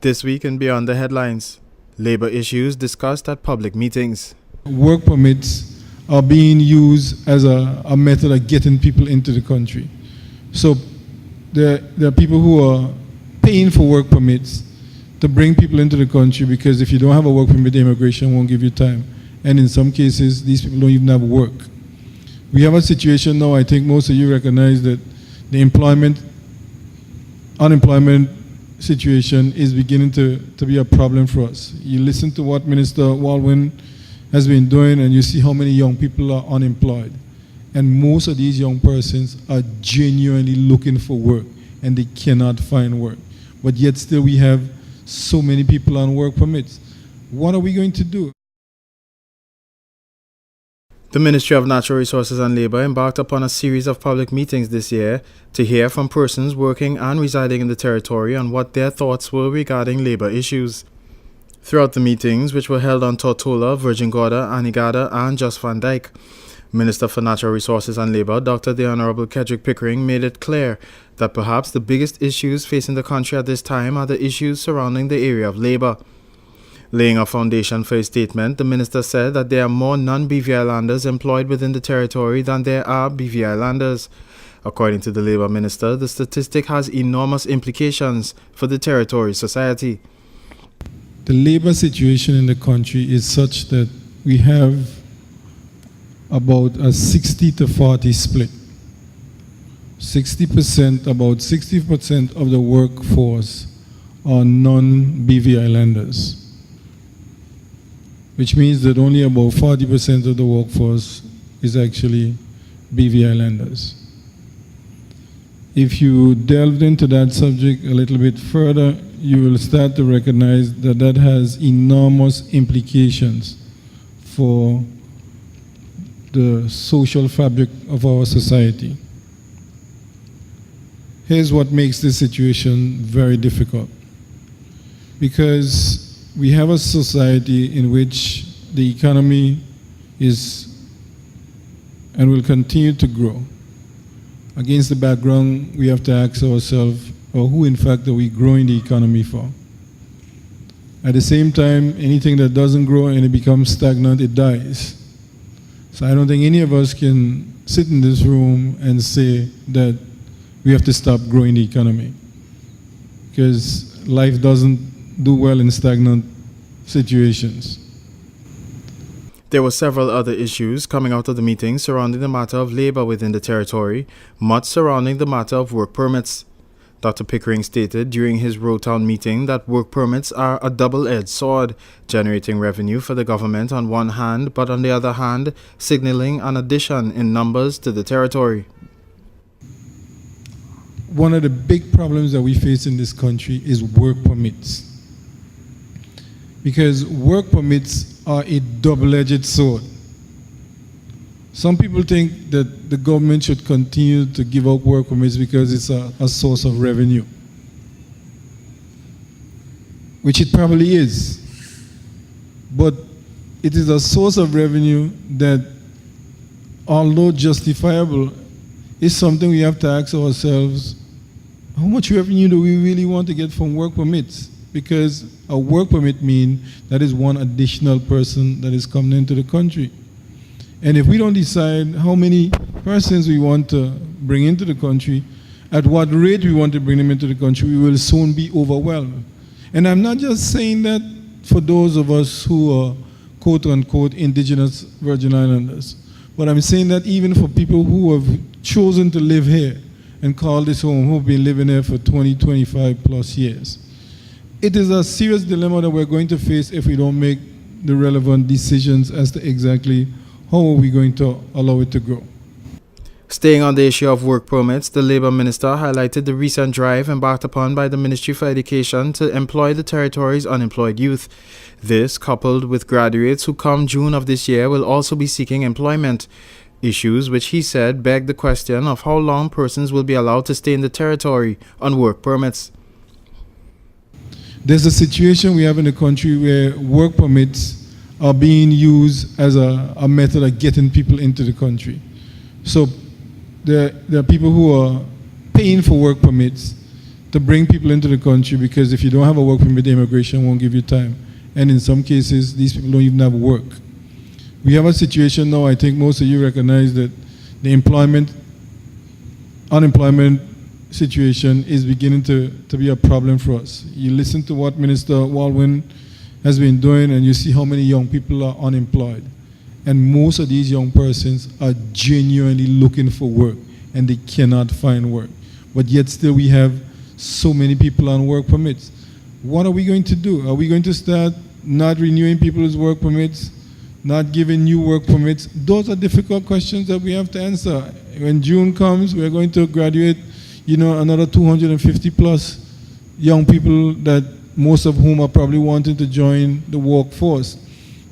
This week and beyond the headlines, labor issues discussed at public meetings. Work permits are being used as a method of getting people into the country. So there are people who are paying for work permits to bring people into the country, because if you don't have a work permit, immigration won't give you time. And in some cases, these people don't even have work. We have a situation now, I think most of you recognize, that the unemployment situation is beginning to be a problem for us. You listen to what Minister Walwyn has been doing, and you see how many young people are unemployed. And most of these young persons are genuinely looking for work, and they cannot find work. But yet still we have so many people on work permits. What are we going to do? The Ministry of Natural Resources and Labour embarked upon a series of public meetings this year to hear from persons working and residing in the territory on what their thoughts were regarding labour issues. Throughout the meetings, which were held on Tortola, Virgin Gorda, Anegada and Just Van Dyke, Minister for Natural Resources and Labour, Dr. the Honourable Kedrick Pickering, made it clear that perhaps the biggest issues facing the country at this time are the issues surrounding the area of labour. Laying a foundation for his statement, the minister said that there are more non-BVI landers employed within the territory than there are BVI landers. According to the Labour Minister, the statistic has enormous implications for the territory's society. The labour situation in the country is such that we have about a 60-40 split. 60% of the workforce are non-BVI landers, which means that only about 40% of the workforce is actually BVI landers. If you delved into that subject a little bit further, you will start to recognize that that has enormous implications for the social fabric of our society. Here's what makes this situation very difficult. Because we have a society in which the economy is and will continue to grow. Against the background, we have to ask ourselves, who in fact are we growing the economy for? At the same time, anything that doesn't grow and it becomes stagnant, it dies. So I don't think any of us can sit in this room and say that we have to stop growing the economy, because life doesn't do well in stagnant situations. There were several other issues coming out of the meeting surrounding the matter of labour within the territory, much surrounding the matter of work permits. Dr. Pickering stated during his Rotown meeting that work permits are a double-edged sword, generating revenue for the government on one hand, but on the other hand, signalling an addition in numbers to the territory. One of the big problems that we face in this country is work permits. Because work permits are a double-edged sword. Some people think that the government should continue to give out work permits because it's a source of revenue, which it probably is. But it is a source of revenue that, although justifiable, is something we have to ask ourselves, how much revenue do we really want to get from work permits? Because a work permit means that is one additional person that is coming into the country. And if we don't decide how many persons we want to bring into the country, at what rate we want to bring them into the country, we will soon be overwhelmed. And I'm not just saying that for those of us who are quote-unquote indigenous Virgin Islanders, but I'm saying that even for people who have chosen to live here and call this home, who've been living here for 20, 25 plus years. It is a serious dilemma that we're going to face if we don't make the relevant decisions as to exactly how are we going to allow it to grow. Staying on the issue of work permits, the Labour Minister highlighted the recent drive embarked upon by the Ministry for Education to employ the territory's unemployed youth. This, coupled with graduates who come June of this year, will also be seeking employment. Issues which he said beg the question of how long persons will be allowed to stay in the territory on work permits. There's a situation we have in the country where work permits are being used as a method of getting people into the country. So there are people who are paying for work permits to bring people into the country, because if you don't have a work permit, immigration won't give you time. And in some cases, these people don't even have work. We have a situation now, I think most of you recognize that the unemployment situation is beginning to be a problem for us. You listen to what Minister Walwyn has been doing, and you see how many young people are unemployed. And most of these young persons are genuinely looking for work, and they cannot find work. But yet still we have so many people on work permits. What are we going to do? Are we going to start not renewing people's work permits, not giving new work permits? Those are difficult questions that we have to answer. When June comes, we're going to graduate, another 250 plus young people, that most of whom are probably wanting to join the workforce.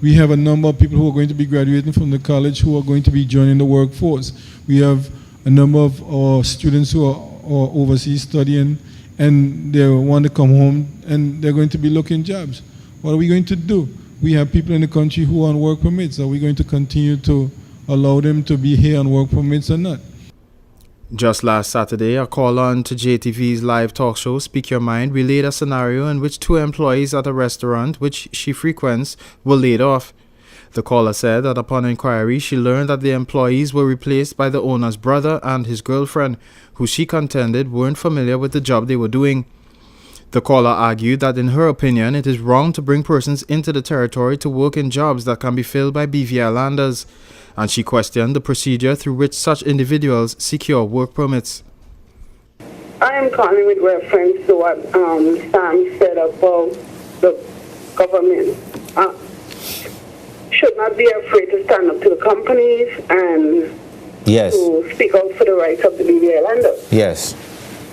We have a number of people who are going to be graduating from the college who are going to be joining the workforce. We have a number of our students who are overseas studying, and they want to come home and they're going to be looking jobs. What are we going to do? We have people in the country who are on work permits. Are we going to continue to allow them to be here on work permits or not? Just last Saturday, a caller to JTV's live talk show, Speak Your Mind, relayed a scenario in which 2 employees at a restaurant which she frequents were laid off. The caller said that upon inquiry, she learned that the employees were replaced by the owner's brother and his girlfriend, who she contended weren't familiar with the job they were doing. The caller argued that in her opinion, it is wrong to bring persons into the territory to work in jobs that can be filled by BVI landers, and she questioned the procedure through which such individuals secure work permits. I am calling with reference to what Sam said about the government. Should not be afraid to stand up to the companies and to speak out for the rights of the BVI landers. Yes.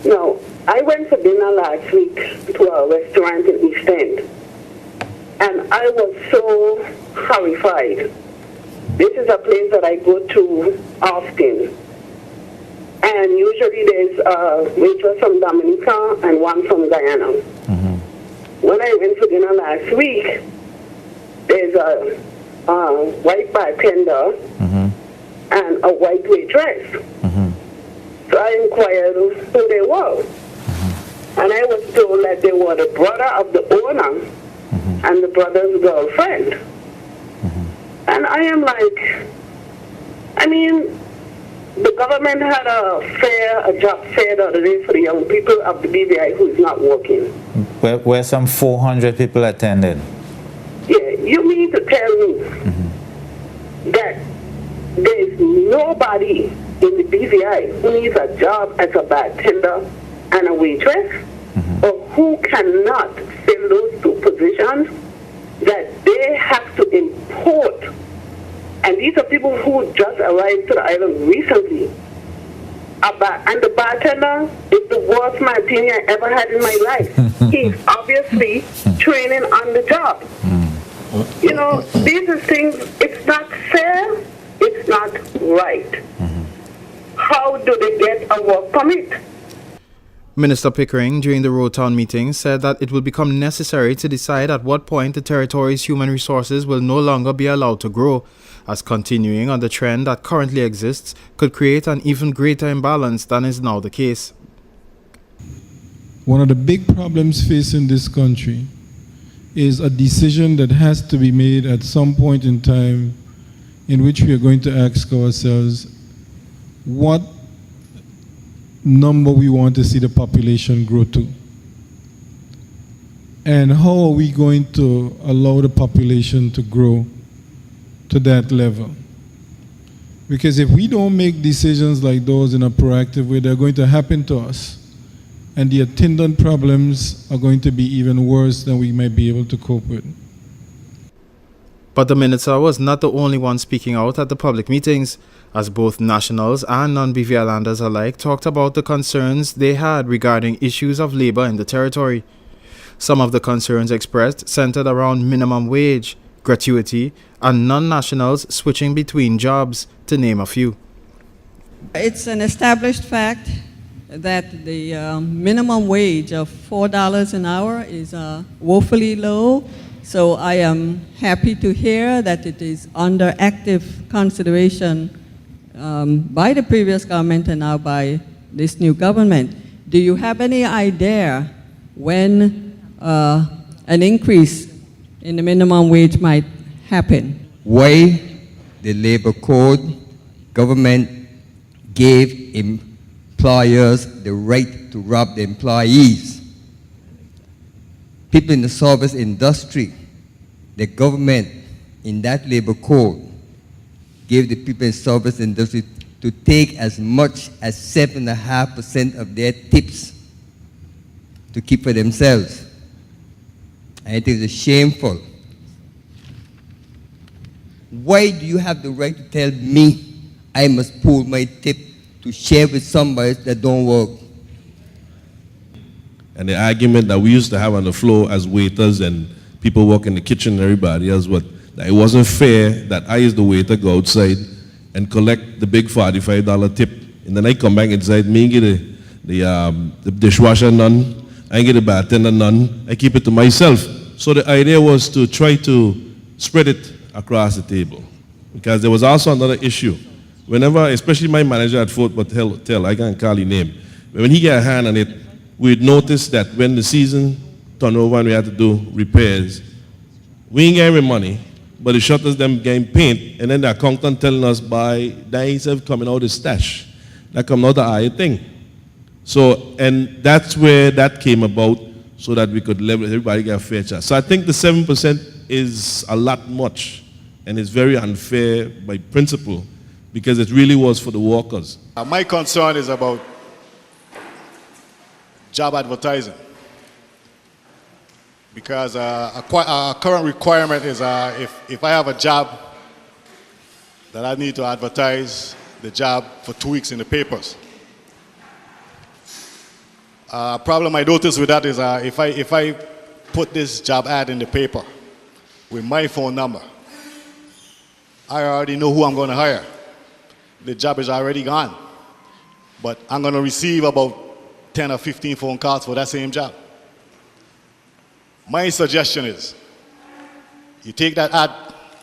Now, I went for dinner last week to a restaurant in East End, and I was so horrified. This is a place that I go to often, and usually there's a waitress from Dominica and one from Guyana. Mm-hmm. When I went for dinner last week, there's a white bartender and a white waitress. Mm-hmm. So I inquired who they were. And I was told that they were the brother of the owner and the brother's girlfriend. And I am like, the government had a job fair the other day for the young people of the BVI who is not working. Where some 400 people attended. Yeah, you mean to tell me that there's nobody in the BVI who needs a job as a bartender and a waitress, or who cannot fill those 2 positions, that they have to import. And these are people who just arrived to the island recently. And the bartender is the worst martini I ever had in my life. He's obviously training on the job. These are things, it's not fair, it's not right. How do they get a work permit? Minister Pickering, during the Road Town meeting, said that it will become necessary to decide at what point the territory's human resources will no longer be allowed to grow, as continuing on the trend that currently exists could create an even greater imbalance than is now the case. One of the big problems facing this country is a decision that has to be made at some point in time, in which we are going to ask ourselves what number we want to see the population grow to, and how are we going to allow the population to grow to that level. Because if we don't make decisions like those in a proactive way, they're going to happen to us, and the attendant problems are going to be even worse than we might be able to cope with. But the minister was not the only one speaking out at the public meetings, as both nationals and non-BVI landers alike talked about the concerns they had regarding issues of labor in the territory. Some of the concerns expressed centered around minimum wage, gratuity, and non-nationals switching between jobs, to name a few. It's an established fact that the minimum wage of $4 an hour is woefully low. So I am happy to hear that it is under active consideration by the previous government and now by this new government. Do you have any idea when an increase in the minimum wage might happen? Why the labor code government gave employers the right to rob the employees. People in the service industry, the government in that labor code gave the people in service industry to take as much as 7.5% of their tips to keep for themselves. And it is shameful. Why do you have the right to tell me I must pull my tip to share with somebody that don't work? And the argument that we used to have on the floor as waiters and people work in the kitchen and everybody else, that it wasn't fair that I, as the waiter, go outside and collect the big $45 tip, and then I come back inside, me get the dishwasher none, I get the bartender none, I keep it to myself. So the idea was to try to spread it across the table. Because there was also another issue. Whenever, especially my manager at Fort Hotel, I can't call his name, when he got a hand on it, we'd notice that when the season turned over and we had to do repairs, we ain't getting money, but the shutters them getting paint, and then the accountant telling us by that himself coming out of stash. That come out the higher thing. So, and that's where that came about, so that we could level, everybody get a fair chance. So I think the 7% is a lot much, and it's very unfair by principle, because it really was for the workers. My concern is about job advertising. Because a current requirement is if I have a job that I need to advertise the job for 2 weeks in the papers. A problem I notice with that is if I put this job ad in the paper with my phone number, I already know who I'm going to hire. The job is already gone. But I'm going to receive about 10 or 15 phone calls for that same job. My suggestion is, you take that ad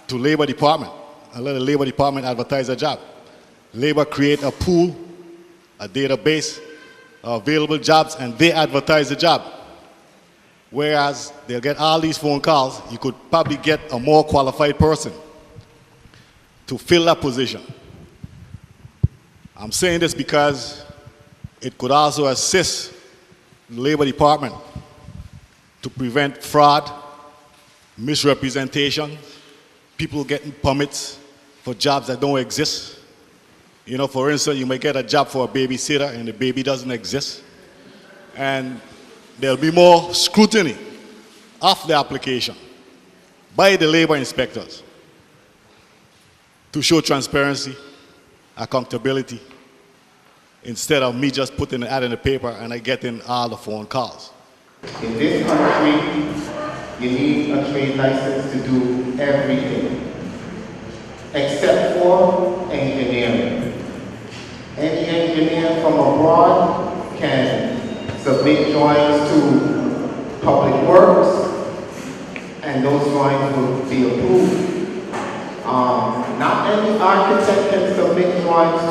to Labor Department and let the Labor Department advertise a job. Labor create a pool, a database of available jobs, and they advertise the job. Whereas they'll get all these phone calls, you could probably get a more qualified person to fill that position. I'm saying this because it could also assist the Labor Department to prevent fraud, misrepresentation, people getting permits for jobs that don't exist. You know, for instance, you may get a job for a babysitter and the baby doesn't exist. And there'll be more scrutiny of the application by the labor inspectors to show transparency, accountability, instead of me just putting an ad in the paper and I get in all the phone calls. In this country, you need a trade license to do everything, except for engineering. Any engineer from abroad can submit drawings to Public Works, and those drawings will be approved. Not any architect can submit drawings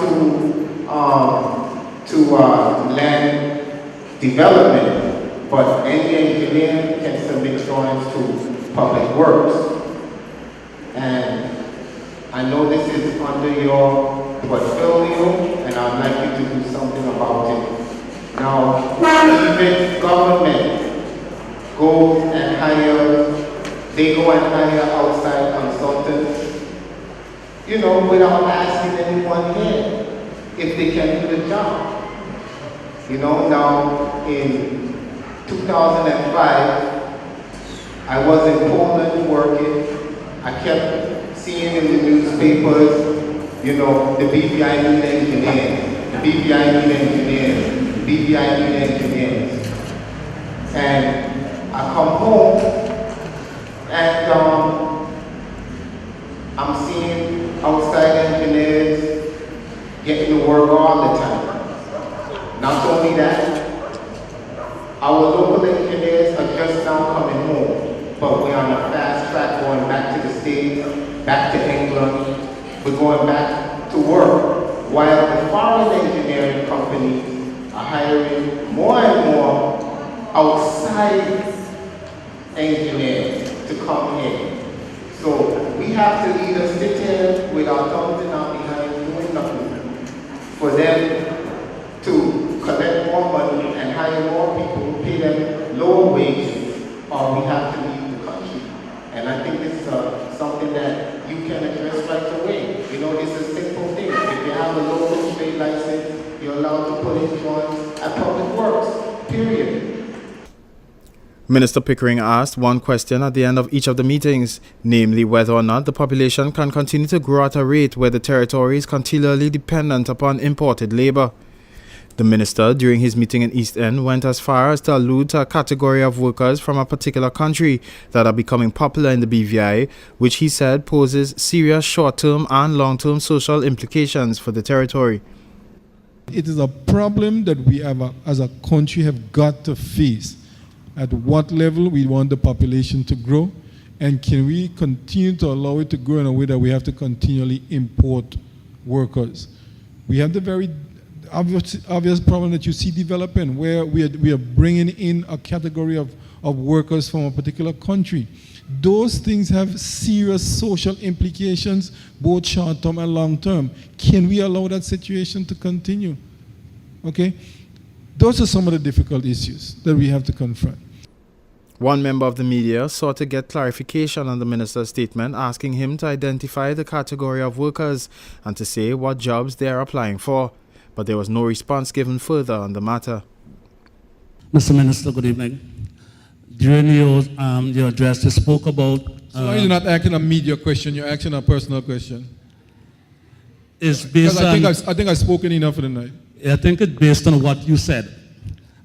to land development. But any engineer can submit drawings to Public Works. And I know this is under your portfolio, and I'd like you to do something about it. Now, even government goes and they go and hire outside consultants, you know, without asking anyone here if they can do the job. You know, now in 2005, I was in Poland working. I kept seeing in the newspapers, you know, the BVI need engineers, the BVI need engineers, the BVI need engineers. And I come home and I'm seeing outside engineers getting to work all the time. Not only that, our local engineers are just now coming home, but we're on a fast track going back to the States, back to England. We're going back to work, while the foreign engineering companies are hiring more and more outside engineers to come in. So we have to either sit here with our thumbs in our behind doing nothing for them to collect more money and hire more people, pay them lower wages, or we have to leave the country. And I think this is something that you can address right away. You know, it's a simple thing. If you have a local trade license, you're allowed to put in drawings at Public Works, period. Minister Pickering asked one question at the end of each of the meetings, namely whether or not the population can continue to grow at a rate where the territory is continually dependent upon imported labor. The minister, during his meeting in East End, went as far as to allude to a category of workers from a particular country that are becoming popular in the BVI, which he said poses serious short-term and long-term social implications for the territory. It is a problem that we have, as a country, have got to face. At what level we want the population to grow, and can we continue to allow it to grow in a way that we have to continually import workers? We have the very obvious problem that you see developing, where we are bringing in a category of workers from a particular country. Those things have serious social implications, both short-term and long-term. Can we allow that situation to continue? Okay? Those are some of the difficult issues that we have to confront. One member of the media sought to get clarification on the minister's statement, asking him to identify the category of workers and to say what jobs they are applying for. But there was no response given further on the matter. Mr. Minister, good evening. During your address, you spoke about... So why are you not asking a media question, you're asking a personal question? It's based on... I think I've spoken enough for the night. I think it's based on what you said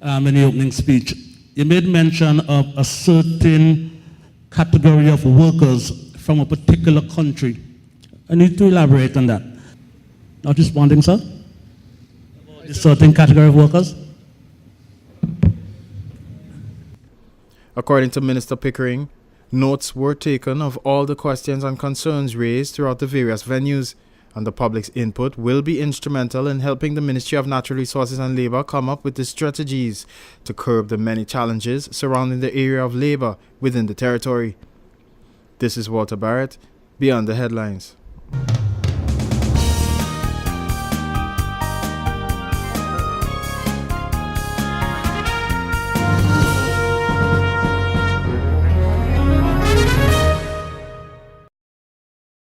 in the opening speech. You made mention of a certain category of workers from a particular country. I need to elaborate on that. Not responding, sir? A certain category of workers? According to Minister Pickering, notes were taken of all the questions and concerns raised throughout the various venues, and the public's input will be instrumental in helping the Ministry of Natural Resources and Labour come up with the strategies to curb the many challenges surrounding the area of labour within the territory. This is Walter Barrett, Beyond the Headlines.